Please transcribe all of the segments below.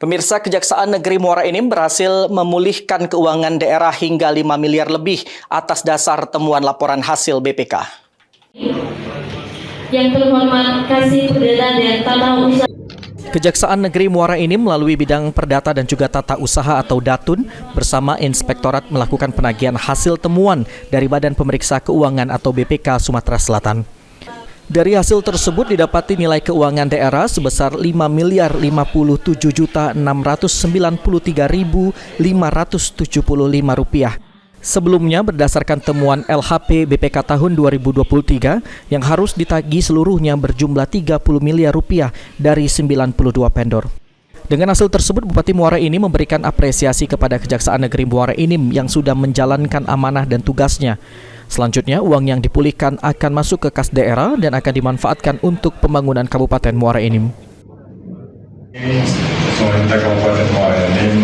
Pemirsa, Kejaksaan Negeri Muara Enim berhasil memulihkan keuangan daerah hingga 5 miliar lebih atas dasar temuan laporan hasil BPK. Yang terhormat Kasih Perdana dan Tata Usaha. Kejaksaan Negeri Muara Enim melalui bidang perdata dan juga tata usaha atau Datun bersama Inspektorat melakukan penagihan hasil temuan dari Badan Pemeriksa Keuangan atau BPK Sumatera Selatan. Dari hasil tersebut didapati nilai keuangan daerah sebesar 5.057.693.575 rupiah. Sebelumnya berdasarkan temuan LHP BPK tahun 2023 yang harus ditagih seluruhnya berjumlah 30 miliar rupiah dari 92 vendor. Dengan hasil tersebut, Bupati Muara Enim memberikan apresiasi kepada Kejaksaan Negeri Muara Enim yang sudah menjalankan amanah dan tugasnya. Selanjutnya, uang yang dipulihkan akan masuk ke kas daerah dan akan dimanfaatkan untuk pembangunan Kabupaten Muara Enim. Pemerintah Kabupaten Muara Enim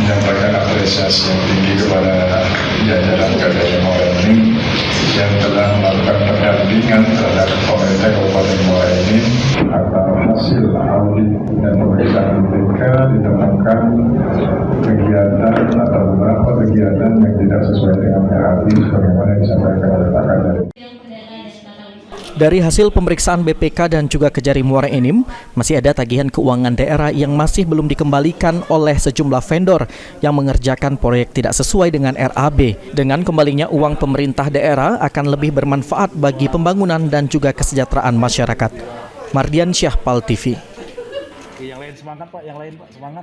menyampaikan apresiasi yang tinggi kepada jajaran Kabupaten Muara Enim yang telah melakukan pendampingan terhadap pemerintah Kabupaten Muara Enim atau hasil audit dan pemeriksaan BPK ditemukan kegiatan atau beberapa kegiatan yang tidak sesuai dengan RAB sebagaimana yang disampaikan oleh Pak Kadar. Dari hasil pemeriksaan BPK dan juga Kejari Muara Enim, masih ada tagihan keuangan daerah yang masih belum dikembalikan oleh sejumlah vendor yang mengerjakan proyek tidak sesuai dengan RAB. Dengan kembalinya uang pemerintah daerah akan lebih bermanfaat bagi pembangunan dan juga kesejahteraan masyarakat. Mardian Syah, PAL TV. Yang lain semangat Pak, yang lain Pak, semangat.